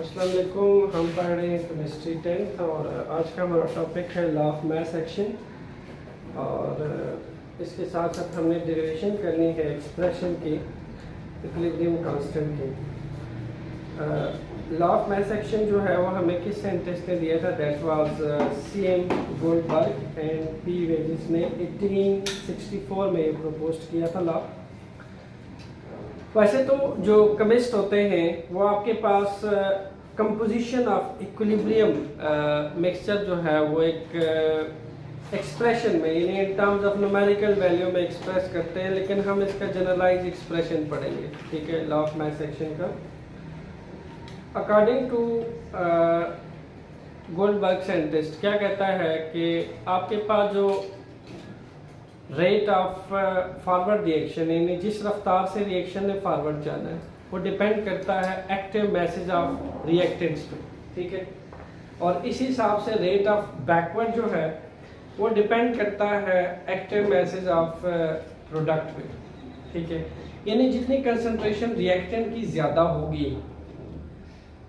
अस्सलाम वालेकुम। हम पढ़ रहे हैं केमिस्ट्री 10th और आज का हमारा टॉपिक है लॉ ऑफ मास एक्शन। और इसके साथ साथ हमने डेरिवेशन करनी है एक्सप्रेशन की इक्विलिब्रियम कांस्टेंट की। लॉ ऑफ मास एक्शन जो है वो हमें किस साइंटिस्ट ने दिया था? That was CM Goldberg and P Waage ने 1864 में प्रपोज किया था लॉ। वैसे तो जो केमिस्ट होते हैं वो आपके पास कंपोजिशन ऑफ इक्विलिब्रियम मिक्सचर जो है वो एक एक्सप्रेशन में यानी in terms of numerical value में एक्सप्रेस करते हैं, लेकिन हम इसका जनरलाइज एक्सप्रेशन पढ़ेंगे। ठीक है, लॉ ऑफ मास एक्शन का अकॉर्डिंग टू गोल्डबर्ग साइंटिस्ट क्या कहता है कि आपके पास जो रेट ऑफ फॉरवर्ड रिएक्शन यानी जिस रफ्तार से रिएक्शन ने फॉरवर्ड जाना है वो डिपेंड करता है एक्टिव मैसेज ऑफ रिएक्टेंट्स पे। ठीक है, और इसी हिसाब से रेट ऑफ बैकवर्ड जो है वो डिपेंड करता है एक्टिव मैसेज ऑफ प्रोडक्ट पे। ठीक है, यानी जितनी कंसंट्रेशन रिएक्टेंट की ज़्यादा होगी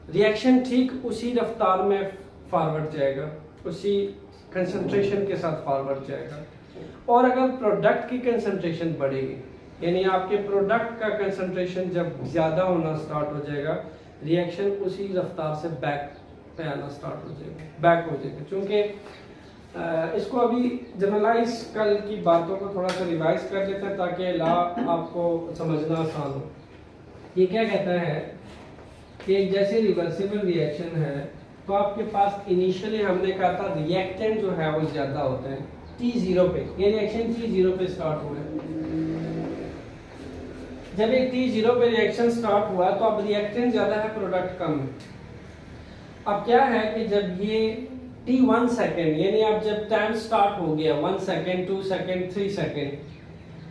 रिएक्शन ठीक उसी रफ्तार में फॉरवर्ड जाएगा, उसी कंसंट्रेशन के साथ फॉरवर्ड जाएगा। और अगर प्रोडक्ट की कंसंट्रेशन बढ़ेगी यानी आपके प्रोडक्ट का कंसंट्रेशन जब ज़्यादा होना स्टार्ट हो जाएगा रिएक्शन उसी रफ्तार से बैक पे आना स्टार्ट हो जाएगा, बैक हो जाएगा। क्योंकि इसको अभी जनरलाइज कल की बातों को थोड़ा सा रिवाइज कर लेते हैं ताकि लॉ आपको समझना आसान हो। ये क्या कहता है कि एक जैसे रिवर्सिबल रिएक्शन है तो आपके पास इनिशियली हमने कहा था रिएक्टेंट जो है वो ज़्यादा होते हैं T0 पे। ये रिएक्शन T0 पे स्टार्ट हुआ है। जब एक T0 पे रिएक्शन स्टार्ट हुआ तो अब रिएक्टेंट ज्यादा है प्रोडक्ट कम है। अब क्या है कि जब ये T1 सेकेंड यानी अब जब टाइम स्टार्ट हो गया 1 सेकेंड 2 सेकेंड 3 सेकेंड,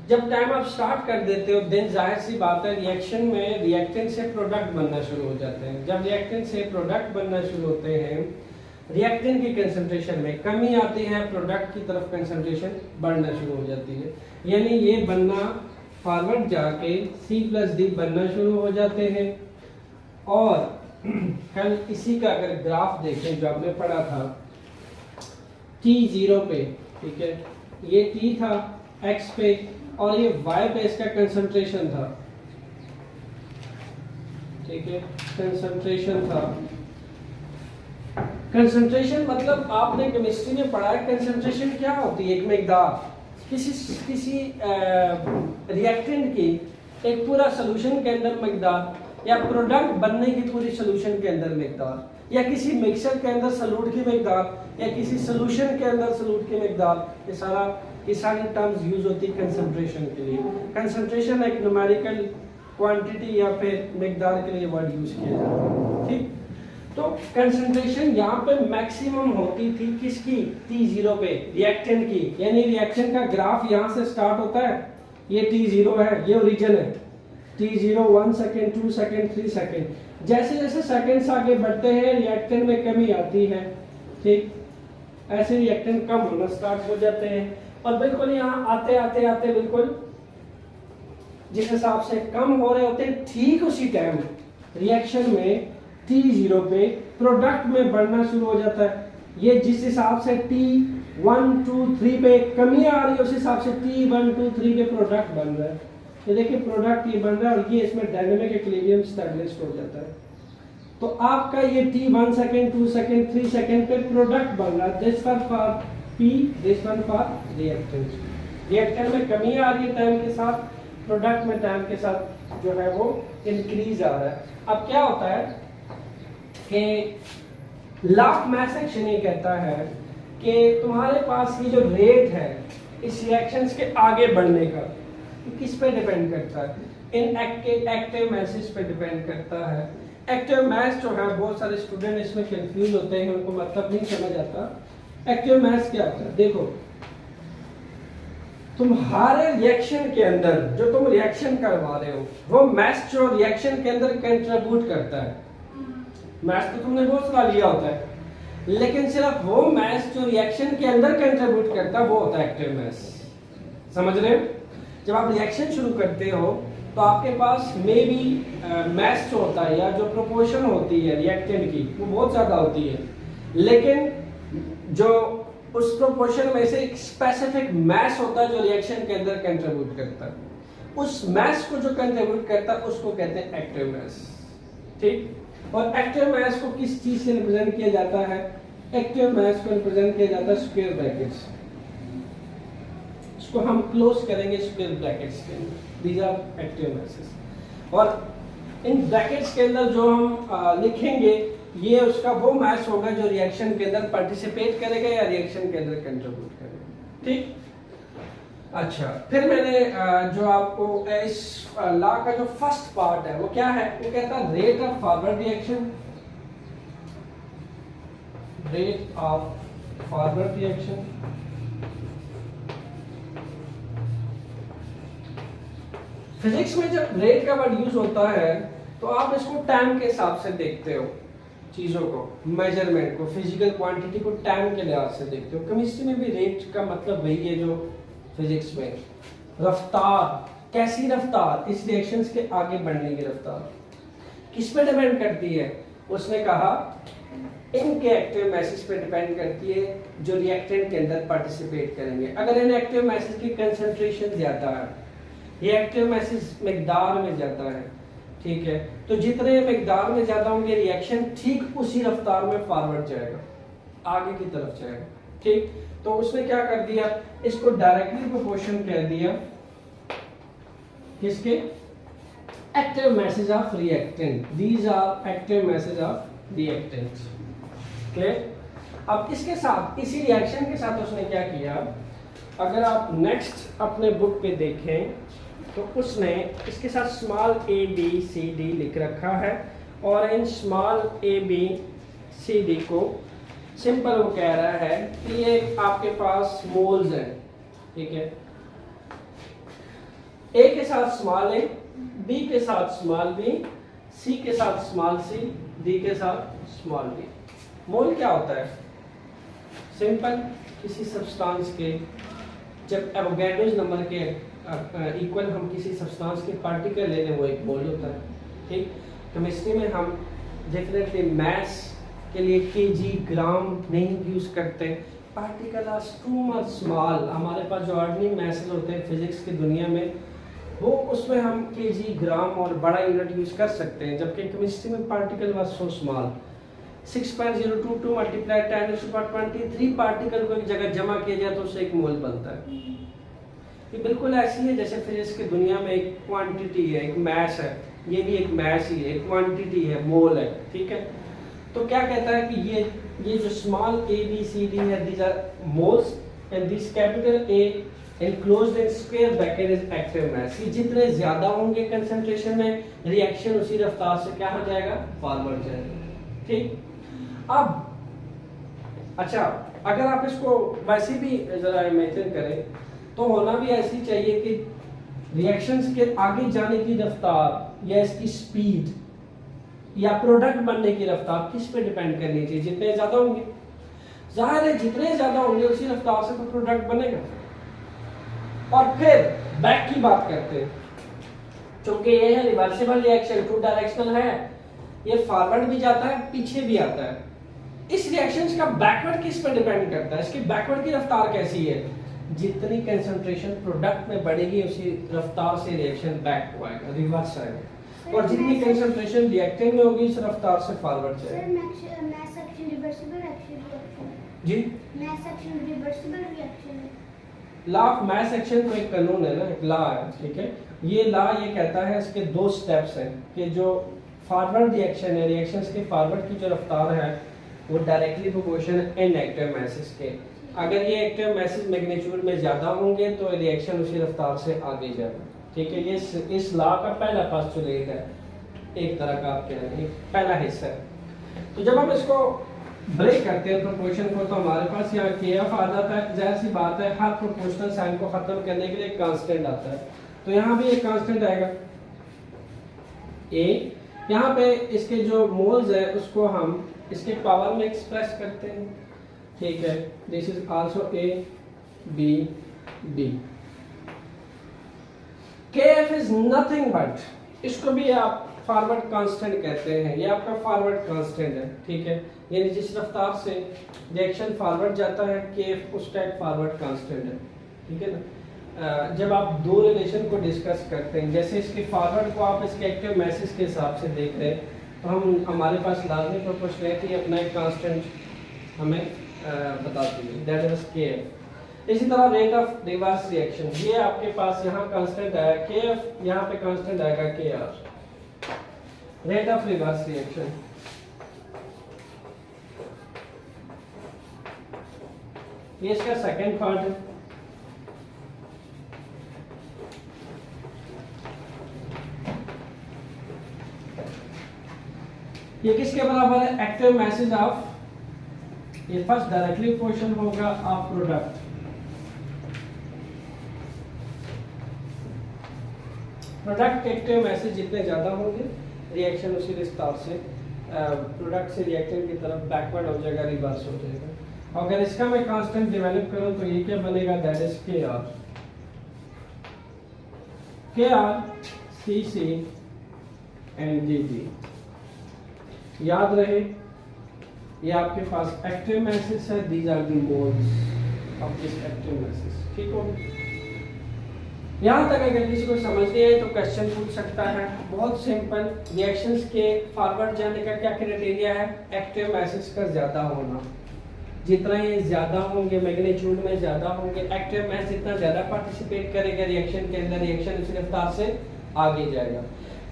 जब टाइम आप स्टार्ट कर देते हो देन जाहिर सी बात है रिएक्शन में रिएक्टेंट से प्रोडक्ट बनना शुरू हो जाते हैं। जब रिएक्टेंट से प्रोडक्ट बनना शुरू होते हैं रिएक्टेंट की कंसंट्रेशन में कमी आती है, प्रोडक्ट की तरफ कंसंट्रेशन बढ़ना शुरू हो जाती है। यानी ये बनना फॉरवर्ड जाके C+D बनना शुरू हो जाते हैं। और कल इसी का अगर ग्राफ देखें जो आपने पढ़ा था T0 पे, ठीक है, ये T था X पे और ये Y पे इसका कंसंट्रेशन था। ठीक है, कंसंट्रेशन था। कंसंट्रेशन मतलब आपने केमिस्ट्री में पढ़ा है कंसंट्रेशन क्या होती है? एक मिकदार किसी रिएक्टेंट की एक पूरा सॉल्यूशन के अंदर मिकदार या प्रोडक्ट बनने की पूरी सॉल्यूशन के अंदर मिकदार या किसी मिक्सचर के अंदर सॉल्यूट की मिकदार या किसी सॉल्यूशन के अंदर सॉल्यूट की मिकदार, ये सारी टर्म्स यूज होती है कंसंट्रेशन के लिए। कंसंट्रेशन एक न्यूमेरिकल क्वांटिटी या फिर मिकदार के लिए वर्ड यूज किया जाता है। ठीक, तो कंसंट्रेशन यहाँ पे मैक्सिमम होती थी किसकी? T0 पे रिएक्टेंट की। यानी रिएक्शन का ग्राफ यहाँ से स्टार्ट होता है, ये T0 है, ये ओरिजिन है। T0 1 सेकेंड 2 सेकेंड 3 सेकेंड, जैसे जैसे सेकेंड्स आगे बढ़ते हैं रिएक्टेंट में कमी आती है। ठीक, ऐसे रिएक्टेंट कम होना स्टार्ट हो जाते हैं और बिल्कुल यहाँ आते आते आते बिल्कुल जिस हिसाब से कम हो रहे होते हैं ठीक उसी टाइम रिएक्शन में T0 पे प्रोडक्ट में बढ़ना शुरू हो जाता है। ये जिस हिसाब से T1 2 3 पे कमी आ रही है उस हिसाब से T1 2 3 पे प्रोडक्ट बन रहा है। ये देखिए प्रोडक्ट ये बन रहा है और ये इसमें डायनेमिक इक्विलिब्रियम स्टैब्लिश हो जाता है। तो आपका ये T1 सेकेंड 2 सेकेंड 3 सेकेंड पे प्रोडक्ट बन रहा है। This one for P, this one for reactant. Reactant में कमी आ रही है टाइम के साथ, प्रोडक्ट में टाइम के साथ जो है वो इंक्रीज आ रहा है। अब क्या होता है कि लॉ ऑफ मास एक्शन ये कहता है कि तुम्हारे पास ये जो रेट है इस रिएक्शंस के आगे बढ़ने का किस पे डिपेंड करता है? इन एक्टिव मैसेज पे डिपेंड करता है। एक्टिव मैस जो है बहुत सारे स्टूडेंट इसमें कंफ्यूज होते हैं, उनको मतलब नहीं समझ आता। एक्टिव मैस क्या होता है? देखो तुम्हारे रिएक्शन के अंदर जो तुम रिएक्शन करवा रहे हो वो मैस जो रिएक्शन के अंदर कंट्रीब्यूट करता है। मैस तो तुमने बहुत सारा लिया होता है, लेकिन सिर्फ वो मैस जो रिएक्शन के अंदर कंट्रीब्यूट करता है वो होता है एक्टिव मैस। समझ रहे हो? जब आप रिएक्शन शुरू करते हो तो आपके पास मे बी मैस जो होता है या जो प्रोपोर्शन होती है रिएक्टेंट की वो बहुत ज़्यादा होती है, लेकिन जो उस प्रोपोर्शन में से एक स्पेसिफिक मैस होता है जो रिएक्शन के अंदर कंट्रीब्यूट करता है, उस मैस को जो कंट्रीब्यूट करता है उसको कहते हैं एक्टिव मैस। ठीक, और एक्टिव मैस को किस चीज से रिप्रेजेंट किया जाता है? एक्टिव मैस को रिप्रेजेंट किया जाता है स्क्वायर ब्रैकेट्स। इसको हम क्लोज करेंगे स्क्वायर ब्रैकेट्स के अंदर, दीज आर एक्टिव मैसेस। और इन ब्रैकेट्स के अंदर जो हम लिखेंगे ये उसका वो मैस होगा जो रिएक्शन के अंदर पार्टिसिपेट करेगा या रिएक्शन के अंदर कंट्रीब्यूट करेगा। ठीक, अच्छा, फिर मैंने जो आपको इस लॉ का जो फर्स्ट पार्ट है वो क्या है, वो कहता है rate of forward reaction, rate of forward reaction. Physics में जब रेट का वर्ड यूज होता है तो आप इसको टाइम के हिसाब से देखते हो, चीजों को, मेजरमेंट को, फिजिकल क्वांटिटी को टाइम के लिहाज से देखते हो। केमिस्ट्री में भी रेट का मतलब वही है जो फिजिक्स में। रफ्तार, कैसी रफ्तार? इस रिएक्शंस के आगे बढ़ने की रफ्तार किस पे डिपेंड करती है? उसने कहा इनके एक्टिव मैसेज पे डिपेंड करती है जो रिएक्टेंट के अंदर पार्टिसिपेट करेंगे। अगर इन एक्टिव मैसेज की कंसंट्रेशन ज्यादा है, ये एक्टिव मैसेज मिकदार में ज्यादा है, ठीक है, तो जितने मिकदार में ज्यादा होंगे रिएक्शन ठीक उसी रफ्तार में फॉरवर्ड जाएगा, आगे की तरफ जाएगा। ठीक, तो उसने क्या कर दिया, इसको डायरेक्टली प्रोपोर्शन कह दिया किसके? Active masses of reactant, these are active masses of reactant. Clear? अब इसके साथ, इसी रिएक्शन के साथ उसने क्या किया, अगर आप नेक्स्ट अपने बुक पे देखें तो उसने इसके साथ small A B C D लिख रखा है, और इन small A B C D को सिंपल वो कह रहा है कि ये आपके पास मोल्स हैं, ठीक है, ए के साथ स्मॉल ए, बी के साथ स्मॉल बी, सी के साथ स्मॉल सी, डी के साथ स्मॉल डी। मोल क्या होता है? सिंपल, किसी सब्सटेंस के जब एवोगैड्रोस नंबर के इक्वल हम किसी सब्सटेंस के पार्टिकल ले लें वो एक मोल होता है। ठीक, केमिस्ट्री में हम डेफिनेटली मैथ्स के लिए केजी ग्राम नहीं यूज करते, particle are too much small. हमारे पास जो ऑर्डिनरी मैथ्स होते हैं फिजिक्स की दुनिया में वो उसमें हम केजी ग्राम और बड़ा यूनिट यूज कर सकते हैं, जबकि केमिस्ट्री में particle was so small. 6.022 multiply 10⁻23 particle को एक जगह जमा किया जाए तो उससे एक मोल बनता है। ये बिल्कुल ऐसी है जैसे फिजिक्स की दुनिया में एक क्वांटिटी है, एक मैस है, ये भी एक मैस ही है, एक क्वांटिटी है, मोल है। ठीक है, तो क्या कहता है कि ये जो small A B C D है, these are moles and this capital A enclosed in square bracket is active mass। ये जितने ज्यादा होंगे कंसंट्रेशन में रिएक्शन उसी रफ्तार से क्या हो जाएगा, फॉरवर्ड जाएगा। ठीक, अब अच्छा, अगर आप इसको वैसे भी जरा इमेजिन करें तो होना भी ऐसी चाहिए कि रिएक्शंस के आगे जाने की रफ्तार या इसकी स्पीड या प्रोडक्ट बनने की रफ्तार किस पे डिपेंड करनी चाहिए? जितने ज्यादा होंगे, जाहिर है जितने ज्यादा होंगे उसी रफ्तार से तो प्रोडक्ट बनेगा। और फिर बैक की बात करते हैं, क्योंकि ये है रिवर्सिबल रिएक्शन, टू डायरेक्शनल है, ये फॉरवर्ड भी जाता है पीछे भी आता है। इस रिएक्शन का बैकवर्ड किस पर डिपेंड करता है? इसकी बैकवर्ड की रफ्तार कैसी है? जितनी कंसंट्रेशन प्रोडक्ट में बढ़ेगी उसी रफ्तार से रिएक्शन बैक को आएगा, रिवर्स आएगा, और जितनी कंसंट्रेशन रिएक्टेंट में होगी उस रफ्तार से फॉरवर्ड जाएगा। जी, मैस एक्शन रिवर्सिबल रिएक्शन है। लॉ ऑफ मैस एक्शन तो एक कानून है ना, एक लॉ है, ठीक है। ये लॉ ये कहता है, इसके दो स्टेप्स हैं कि जो फॉरवर्ड रिएक्शन है, रिएक्शंस के फॉरवर्ड की जो रफ्तार है वो डायरेक्टली प्रोपोर्शन इन एक्टिव मैसेज के। अगर ये एक्टिव मैसेज मैग्नीट्यूड में ज्यादा होंगे तो रिएक्शन उसी रफ्तार से आगे जाएगा। ठीक है, ये इस लॉ का पहला पोस्टुलेट है, एक तरह का आप कह रहे हैं, पहला हिस्सा है। तो जब हम इसको ब्रेक करते हैं प्रोपोर्शन को तो हमारे पास यहाँ KF आ जाता है। जाहिर सी बात है हर प्रोपोर्शनल साइन को खत्म करने के लिए एक कांस्टेंट आता है, तो यहाँ भी एक कांस्टेंट आएगा A। यहाँ पे इसके जो मोल्स है उसको हम इसके पावर में एक्सप्रेस करते हैं। ठीक है, this is also A B B। KF is nothing but, इसको भी आप फॉरवर्ड कांस्टेंट कहते हैं, ये आपका फॉरवर्ड कांस्टेंट है, ठीक है। यानी जिस रफ्तार से रिएक्शन फॉरवर्ड जाता है KF उसका एक फॉरवर्ड कांस्टेंट है, ठीक है ना। जब आप दो रिलेशन को डिस्कस करते हैं, जैसे इसके फॉरवर्ड को आप इसके एक्टिव मैसेज के हिसाब से देख रहे हैं, तो हम हमारे पास लाजमी प्रोपोर्शनैलिटी अपना एक कांस्टेंट हमें बताती है, दैट इज KF। इसी तरह रेट ऑफ रिवर्स रिएक्शन, ये आपके पास यहाँ कांस्टेंट आया KF, यहाँ पे कांस्टेंट आएगा KR। Rate of reverse reaction, ये इसका सेकंड पार्ट है। ये किसके बराबर है? एक्टिव मैसेज ऑफ, ये फर्स्ट डायरेक्टली क्वेश्चन होगा ऑफ प्रोडक्ट। प्रोडक्ट के एक्टिव मैसेज जितने ज्यादा होंगे रिएक्शन उसी रफ्तार से प्रोडक्ट से रिएक्टेंट की तरफ बैकवर्ड हो जाएगा, रिवर्स हो जाएगा। अगर इसका मैं कांस्टेंट डेवलप करूं तो ये क्या बनेगा? That is KR। KR CC and GG। याद रहे ये आपके पास एक्टिव मैसेज है, these are the modes of this active masses, ठीक हो। यहाँ तक अगर किसी को समझनी है तो क्वेश्चन पूछ सकता है, बहुत सिंपल। रिएक्शंस के फॉरवर्ड जाने का क्या क्राइटेरिया है? एक्टिव मैसेज का ज्यादा होना। जितना ये ज्यादा होंगे, मैग्नीट्यूड में ज्यादा होंगे, एक्टिव मैसेज जितना ज्यादा पार्टिसिपेट करेगा रिएक्शन के अंदर, रिएक्शन उसी रफ्तार से आगे जाएगा।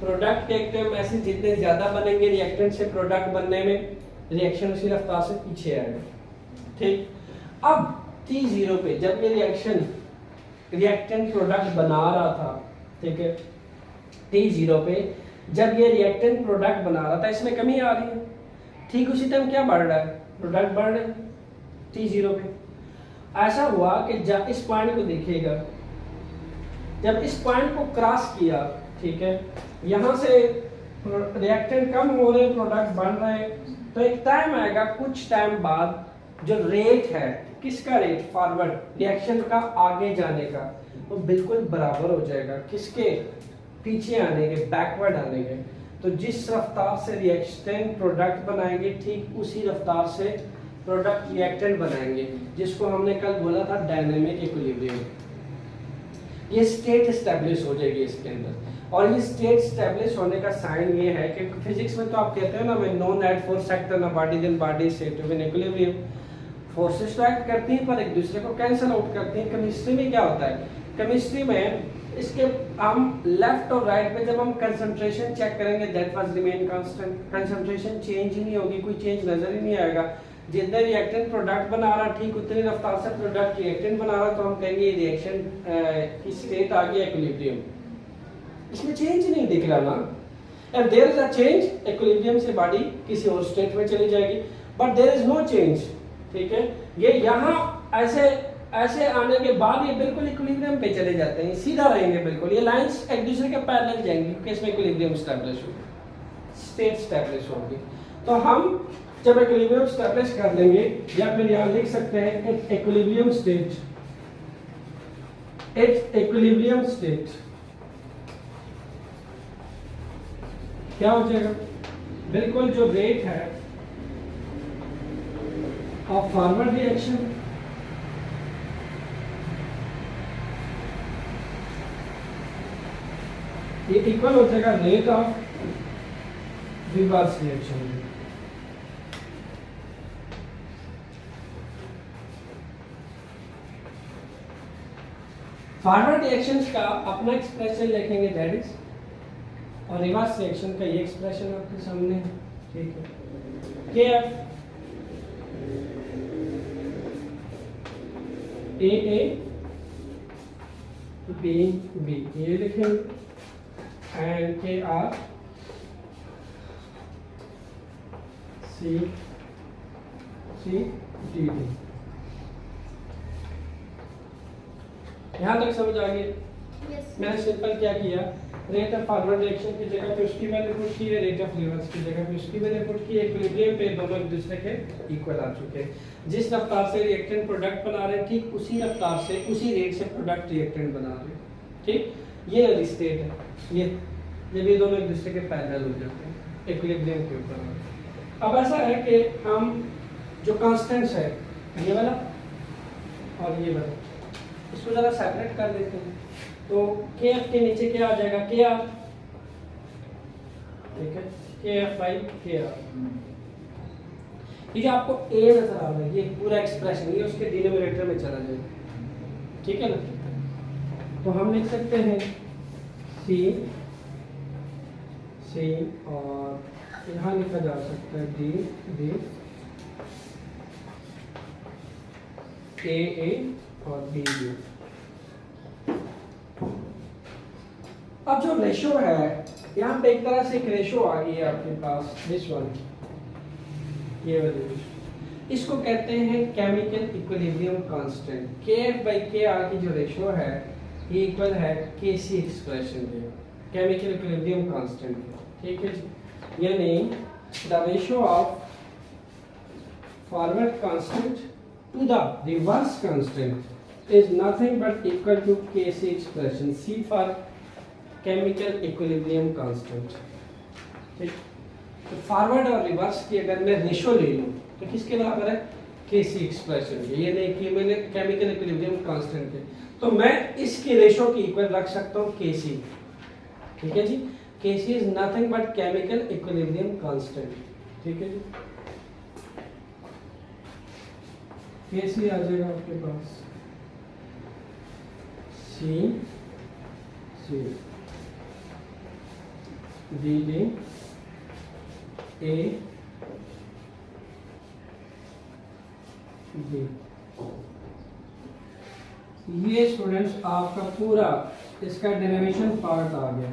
प्रोडक्ट के एक्टिव मैसेज जितने ज्यादा बनेंगे रिएक्टेंट से प्रोडक्ट बनने में, रिएक्शन उसी रफ्तार से पीछे आएगा, ठीक। अब T0 पे जब ये रिएक्शन रिएक्टेंट प्रोडक्ट बना रहा था, ठीक है, T0 पे जब ये रिएक्टेंट प्रोडक्ट बना रहा था, इसमें कमी आ रही है, ठीक उसी टाइम क्या बढ़ रहा है? प्रोडक्ट बढ़ रहा है T0 पे। ऐसा हुआ कि जब इस पॉइंट को देखिएगा, जब इस पॉइंट को क्रॉस किया, ठीक है, यहाँ से रिएक्टेंट कम हो रहे, प्रोडक्ट बढ़ रहे, तो एक टाइम आएगा कुछ टाइम बाद जो रेट है, किसका रेट? फॉरवर्ड रिएक्शन का आगे जाने का, वो बिल्कुल बराबर हो जाएगा किसके? पीछे आने के, बैकवर्ड आने के। तो जिस रफ्तार से रिएक्टेंट प्रोडक्ट बनाएंगे, ठीक उसी रफ्तार से प्रोडक्ट रिएक्टेंट बनाएंगे, जिसको हमने कल बोला था डायनेमिक इक्विलिब्रियम। ये स्टेट एस्टेब्लिश हो जाएगी इसके अंदर। और ये स्टेट एस्टेब्लिश होने का साइन ये है कि फिजिक्स में तो आप कहते हो ना, मैं no net force act on a body then body state to in equilibrium. Forces तो एक्ट करती हैं पर एक दूसरे को कैंसिल आउट करती हैं। केमिस्ट्री में क्या होता है? केमिस्ट्री में इसके हम लेफ्ट और राइट पे जब हम कंसंट्रेशन चेक करेंगे, that was remain constant, concentration change ही नहीं होगी, कोई चेंज नजर ही नहीं आएगा। जितने रिएक्टेंट प्रोडक्ट बना रहा ठीक उतनी रफ्तार से प्रोडक्ट रिएक्टेंट बना रहा, तो हम कहेंगे रिएक्शन की स्टेट आ गई इक्विलिब्रियम। इसमें चेंज ही नहीं दिख रहा ना। If there is a change, equilibrium से बॉडी किसी और स्टेट में चली जाएगी, but there is no change, ठीक है। ये यहाँ ऐसे ऐसे आने के बाद ये बिल्कुल इक्विलिब्रियम पे चले जाते हैं, सीधा रहेंगे बिल्कुल, ये लाइंस एक दूसरे के पैरेलल जाएंगी क्योंकि इसमें इक्विलिब्रियम एस्टैब्लिश होगी, स्टेट एस्टैब्लिश होगी। तो हम जब इक्विलिब्रियम एस्टैब्लिश कर लेंगे, या फिर यहाँ लिख सकते हैं इक्विलिब्रियम स्टेट, इक्विलिब्रियम स्टेट क्या हो जाएगा? बिल्कुल जो रेट है ऑफ फॉरवर्ड रिएक्शन ये इक्वल हो जाएगा rate of reverse reaction. Forward reactions का अपना एक्सप्रेशन लिखेंगे दैट इज, और रिवर्स रिएक्शन का ये एक्सप्रेशन आपके सामने है, ठीक है। KF AA B ये लिखेंगे, एंड KR C D। यहाँ तक समझ आ गई? मैंने सिंपल क्या किया, रेट ऑफ फॉरवर्ड रिएक्शन की जगह पे उसकी वैल्यू पुट की है, रेट ऑफ रिवर्स की जगह पे उसकी वैल्यू पुट की है, इक्विलिब्रियम पे दोनों एक दूसरे के इक्वल आ चुके हैं। जिस रफ्तार से रिएक्टेंट प्रोडक्ट बना रहे हैं, ठीक उसी रफ्तार से उसी रेट से प्रोडक्ट रिएक्टेंट बना रहे हैं, ठीक। ये स्टेट है, ये जब ये दोनों एक दूसरे के पैरेलल हो जाते हैं इक्विलिब्रियम के ऊपर। अब ऐसा है कि हम जो कांस्टेंट्स है ये वाला और ये वाला, इसको जरा सेपरेट कर देते हैं। तो के एफ के नीचे क्या आ जाएगा, के आर, ठीक है, के एफ बाई के आर। ये जो आपको ए नजर आ रहा है ये पूरा एक्सप्रेशन ये उसके डिनोमिनेटर में चला जाएगा, ठीक है ना। तो हम लिख सकते हैं सी सी और यहाँ लिखा जा सकता है डी डी ए और बी बी। अब जो रेशो है यहाँ पे एक तरह से एक रेशो आ गई है आपके पास, दिस वन, ये वाली रेशो, इसको कहते हैं chemical equilibrium constant. K F by K R की जो रेशो है ये इक्वल है के सी एक्सप्रेशन के, केमिकल इक्विलिब्रियम कांस्टेंट के, ठीक है जी। यानी the ratio of forward constant to the reverse constant is nothing but equal to K C expression, C for chemical equilibrium constant, ठीक। तो फॉरवर्ड और रिवर्स की अगर मैं रेशो ले लूँ तो किसके बराबर है, के सी एक्सप्रेशन के, ये नहीं कि मैंने केमिकल इक्विलिब्रियम कांस्टेंट के, तो मैं इसकी रेशो की इक्वल रख सकता हूँ के सी, ठीक है जी। K C is nothing but chemical equilibrium constant, ठीक है जी। के सी आ जाएगा आपके पास C C D D A B. ये स्टूडेंट्स आपका पूरा इसका डेरिवेशन पार्ट आ गया,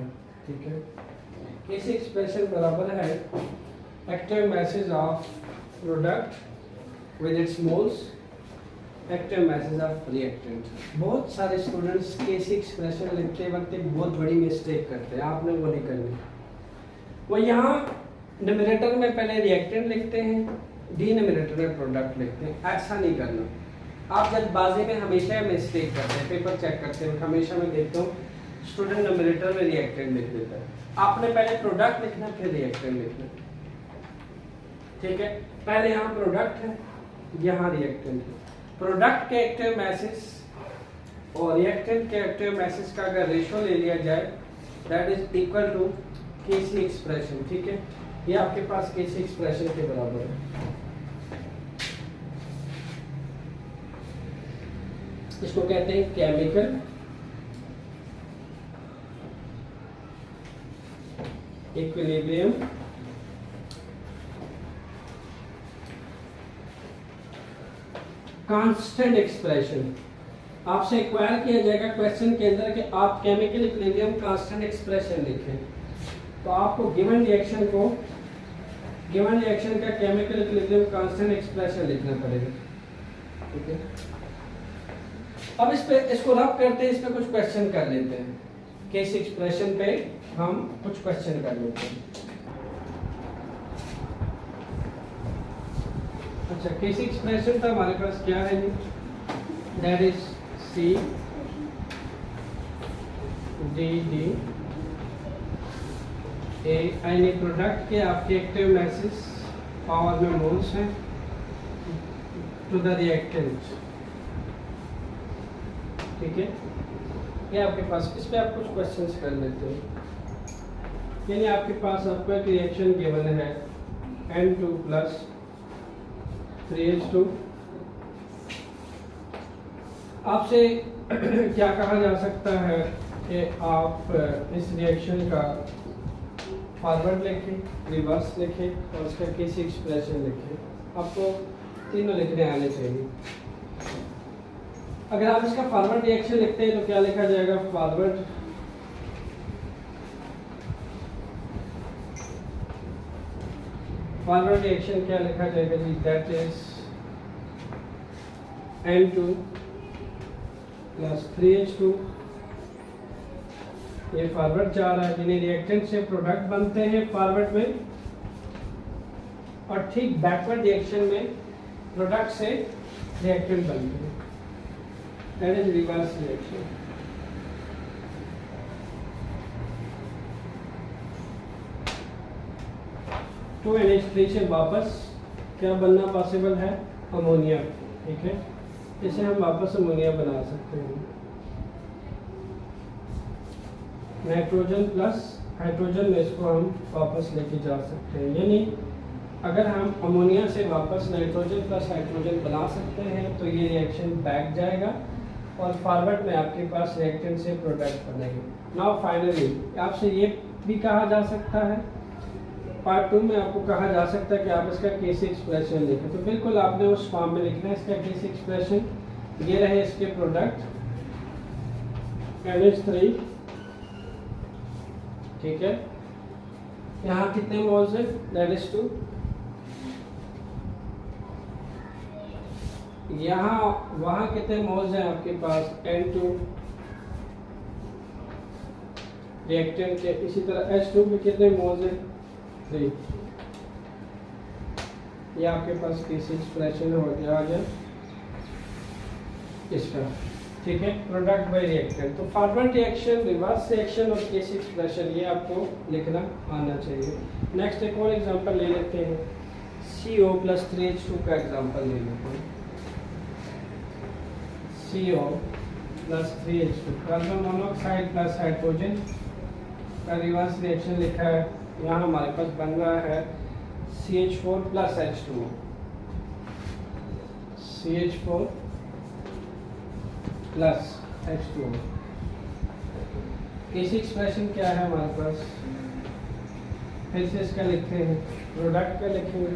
ठीक है। इस एक्सप्रेशन बराबर है active masses of product with its moles, active masses of reactant. बहुत सारे स्टूडेंट्स केस एक्सप्रेशन लिखते वक्त एक बहुत बड़ी मिस्टेक करते हैं, आपने वो नहीं करनी। वो यहाँ न्यूमरेटर में पहले रिएक्टेंट लिखते हैं, डिनोमिनेटर में प्रोडक्ट लिखते हैं, ऐसा नहीं करना। आप जल्दबाजी में हमेशा मिस्टेक करते हैं, पेपर चेक करते हैं, हमेशा मैं देखता हूँ स्टूडेंट न्यूमरेटर में रिएक्टेंट लिख देता है। आपने पहले प्रोडक्ट लिखना फिर रिएक्टेंट लिखना, ठीक है। पहले यहाँ प्रोडक्ट है, यहाँ रिएक्टेंट है। प्रोडक्ट के एक्टिव मैसेज और रिएक्टेंट के एक्टिव मैसेज का अगर रेशो ले लिया जाए that is equal to KC expression, ठीक है। ये आपके पास केसी एक्सप्रेशन के बराबर है। इसको कहते हैं केमिकल इक्विलिब्रियम कांस्टेंट एक्सप्रेशन। आपसे एक्वायर किया जाएगा क्वेश्चन के अंदर कि आप केमिकल इक्विलिब्रियम कांस्टेंट एक्सप्रेशन लिखें, तो आपको गिवन रिएक्शन का केमिकल इक्विलिब्रियम कांस्टेंट एक्सप्रेशन लिखना पड़ेगा, ठीक है। अब इसको रब करते हैं, इस पे कुछ क्वेश्चन कर लेते हैं। केस एक्सप्रेशन पे हम कुछ क्वेश्चन कर लेते हैं। अच्छा, केस एक्सप्रेशन तो हमारे पास क्या है जी, that is C D D A यानी प्रोडक्ट के आपके एक्टिव मैसेज पावर में मोल्स हैं टू द रिएक्टेंट, ठीक है। ये आपके पास इस पे आप कुछ क्वेश्चंस कर लेते हो। यानी आपके पास आपको एक रिएक्शन गिवन है N2 प्लस 3H2। आपसे क्या कहा जा सकता है कि आप इस रिएक्शन का फॉरवर्ड लिखें, रिवर्स लिखें और उसका केसी एक्सप्रेशन लिखें। आपको तीनों लिखने आने चाहिए। अगर आप इसका फॉरवर्ड रिएक्शन लिखते हैं तो क्या लिखा जाएगा, फॉरवर्ड रिएक्शन क्या लिखा जाएगा जी, that is N2 plus 3H2। ये फॉरवर्ड जा रहा है, यानी रिएक्टेंट से प्रोडक्ट बनते हैं फॉरवर्ड में, और ठीक बैकवर्ड रिएक्शन में प्रोडक्ट से रिएक्टेंट बनते हैं, that is reverse reaction. 2NH3 से वापस क्या बनना पॉसिबल है, अमोनिया। ठीक है, इसे हम वापस अमोनिया बना सकते हैं। नाइट्रोजन प्लस हाइड्रोजन में इसको हम वापस लेके जा सकते हैं, यानी अगर हम अमोनिया से वापस नाइट्रोजन प्लस हाइड्रोजन बना सकते हैं तो ये रिएक्शन बैक जाएगा और फॉरवर्ड में आपके पास रिएक्टेंट से प्रोडक्ट बनेंगे। नाउ फाइनली आपसे ये भी कहा जा सकता है, पार्ट 2 में आपको कहा जा सकता है कि आप इसका केसी एक्सप्रेशन लिखें, तो बिल्कुल आपने उस फॉर्म में लिखना है इसका केसी एक्सप्रेशन। ये रहे इसके प्रोडक्ट NH3, ठीक है, यहाँ कितने मोल्स है, दैट इज 2। यहाँ वहाँ कितने मोल्स हैं आपके पास, N2 रिएक्टेंट के। इसी तरह H2 में कितने मोल्स हैं, 3। ये आपके पास केसी एक्सप्रेशन हो गया, आ गया इसका। ठीक है, प्रोडक्ट बाय रिएक्टेंट। तो फॉरवर्ड रिएक्शन, रिवर्स रिएक्शन और केसी एक्सप्रेशन ये आपको लिखना आना चाहिए। नेक्स्ट एक और एग्जांपल ले लेते हैं, CO प्लस 3H2 का एग्जांपल ले लेते हैं। CO plus 3H2, carbon monoxide plus hydrogen का रिवर्स रिएक्शन लिखा है। यहाँ हमारे पास बन रहा है CH4 plus H2O, CH4 plus H2O। केसी एक्सप्रेशन क्या है हमारे पास, फिर से इसका लिखते हैं, प्रोडक्ट का लिखेंगे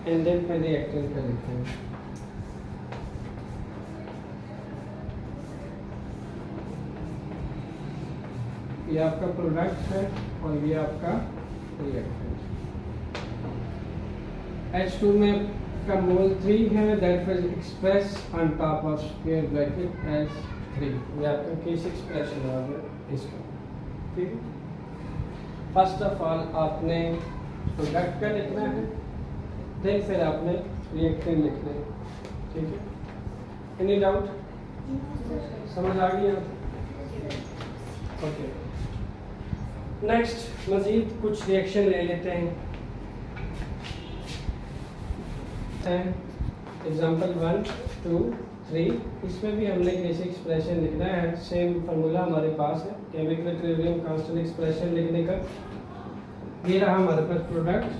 एंड देन फिर रिएक्टेंट का लिखेंगे। ये आपका प्रोडक्ट है और ये आपका रिएक्टेंट। H2 में का मोल 3 है, that is express on top of square bracket as 3। ये आपका केसी एक्सप्रेशन आ गया इसका। ठीक है, फर्स्ट ऑफ ऑल आपने प्रोडक्ट का लिखना है, देन फिर आपने रिएक्टेंट लिखना है। ठीक है, एनी डाउट, समझ आ गई आप? ओके, नेक्स्ट मजीद कुछ रिएक्शन ले लेते हैं। एग्जाम्पल 1, 2, 3, इसमें भी हमने केसी एक्सप्रेशन लिखना है। सेम फार्मूला हमारे पास है केमिकल इक्विलिब्रियम कांस्टेंट एक्सप्रेशन लिखने का। ये रहा हमारे पास product,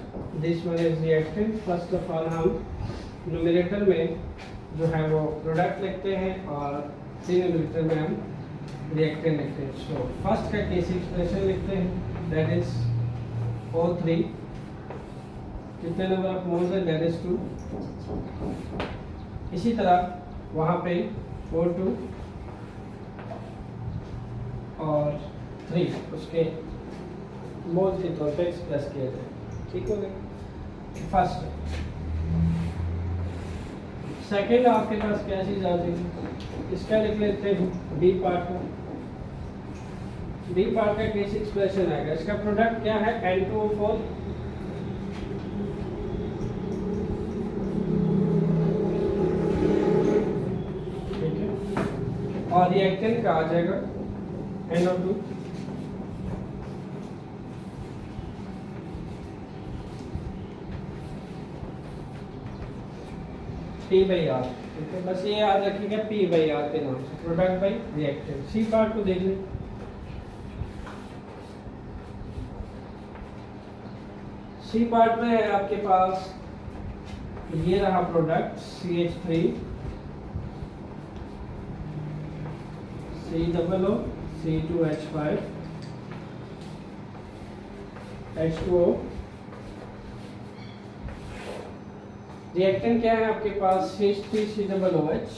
this one is reactant. First of all हम न्यूमरेटर में जो है वो प्रोडक्ट लिखते हैं और डिनोमिनेटर में हम रिएक्टेंट लिखते हैं। सो फर्स्ट का केसी एक्सप्रेशन लिखते हैं, दैट इज O3, कितने नंबर ऑफ मोल्स है, दैट इज 2। इसी तरह वहाँ पे O2 और 3 उसके मोल्स के तौर पे एक्सप्रेस किया जाए। ठीक हो गया फर्स्ट। सेकेंड आपके पास क्या चीज़ आ जाएगी, इसका लिख लेते हैं बी पार्ट का। बी पार्ट का केसी एक्सप्रेशन आएगा, इसका प्रोडक्ट क्या है, N2O4 और रिएक्टेंट का आ जाएगा NO2। P/R, ठीक है, बस ये याद रखिएगा P/R के नाम से, product by reactant. C part को देख लें। सी पार्ट में है आपके पास ये रहा product CH3 COO C2H5 H2O। Reactant क्या है आपके पास, CH3COOH।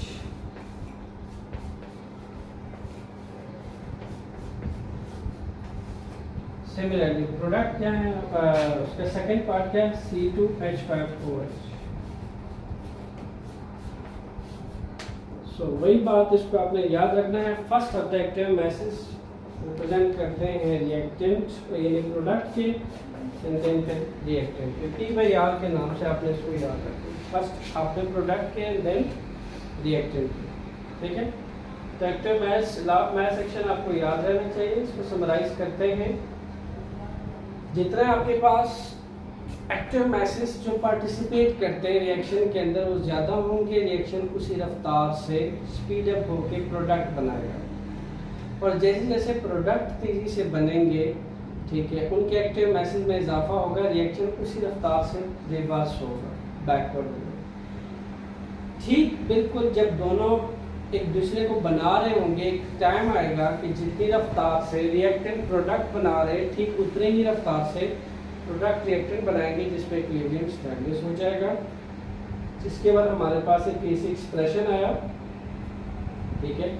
सिमिलरली प्रोडक्ट क्या है, उसका सेकंड पार्ट क्या है, C2H5OH। सो वही बात, इसको आपने याद रखना है। फर्स्ट ऑब्जेक्टिव मैसेज रिप्रेजेंट करते हैं रिएक्टेंट यानी प्रोडक्ट के, एंड देन रिएक्टेंट के P/R के नाम से आपने इसको याद रखना है। फर्स्ट आपने प्रोडक्ट के देन रिएक्टेंट के। ठीक है, तो एक्टिव मैथ सेक्शन आपको याद रहना चाहिए। इसको समराइज करते हैं, जितना आपके पास एक्टिव मैसेज जो पार्टिसिपेट करते हैं रिएक्शन के अंदर वो ज़्यादा होंगे, रिएक्शन उसी रफ्तार से स्पीड अप होकर प्रोडक्ट बनाएगा। और जैसे जैसे प्रोडक्ट तेज़ी से बनेंगे, ठीक है, उनके एक्टिव मैसेज में इजाफा होगा, रिएक्शन उसी रफ्तार से रिवर्स होगा, बैकवर्ड होगा। ठीक बिल्कुल जब दोनों एक दूसरे को बना रहे होंगे, एक टाइम आएगा कि जितनी रफ्तार से रिएक्टेंट प्रोडक्ट बना रहे ठीक उतनी ही रफ्तार से प्रोडक्ट रिएक्टेंट बनाएंगे, जिसमें इक्विलिब्रियम स्टैब्लिश हो जाएगा। जिसके बाद हमारे पास एक केसी एक्सप्रेशन आया, ठीक है,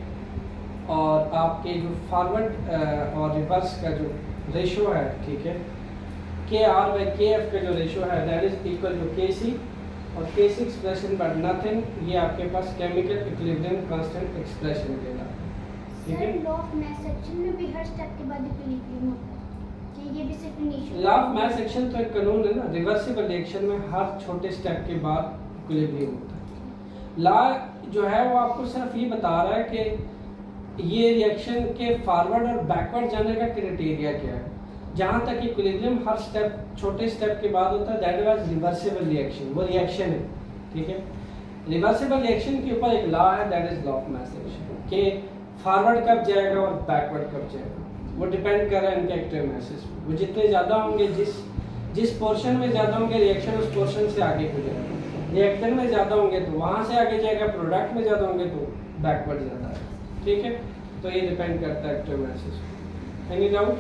और आपके जो फॉरवर्ड और रिवर्स का जो रेशो है, ठीक है, के आर बाई के एफ का जो रेशो है that is equal to K सी, और केसी एक्सप्रेशन बट नथिंग, ये आपके पास केमिकल इक्विलिब्रियम कांस्टेंट एक्सप्रेशन कहलाता है। ठीक है, लॉ ऑफ मास सेक्शन में भी हर स्टेप के बाद इक्विलिब्रियम होता है कि ये भी सिर्फ initial law of mass section तो एक कानून है ना, रिवर्सिबल रिएक्शन में हर छोटे स्टेप के बाद इक्विलिब्रियम होता है। लॉ जो है वो आपको सिर्फ ये बता रहा है कि ये रिएक्शन के फॉरवर्ड और बैकवर्ड जाने का क्राइटेरिया क्या है। जहाँ तक इक्विलिब्रियम हर स्टेप छोटे स्टेप के बाद होता है दैट वाज रिवर्सिबल रिएक्शन, वो रिएक्शन है। ठीक है, रिवर्सिबल रिएक्शन के ऊपर एक लॉ है that is law of mass section के फॉरवर्ड कब जाएगा और बैकवर्ड कब जाएगा, वो डिपेंड कर रहा है इनके एक्टिव मैसेज पे। वो जितने ज़्यादा होंगे, जिस पोर्शन में ज़्यादा होंगे रिएक्शन उस पोर्शन से आगे हो जाएगा। रिएक्टेंट में ज़्यादा होंगे तो वहाँ से आगे जाएगा, प्रोडक्ट में ज़्यादा होंगे तो बैकवर्ड ज़्यादा है। ठीक है, तो ये डिपेंड करता है एक्टिव मैसेज पे। Any doubt?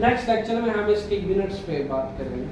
नेक्स्ट लेक्चर में हम इसके यूनिट्स पे बात करेंगे।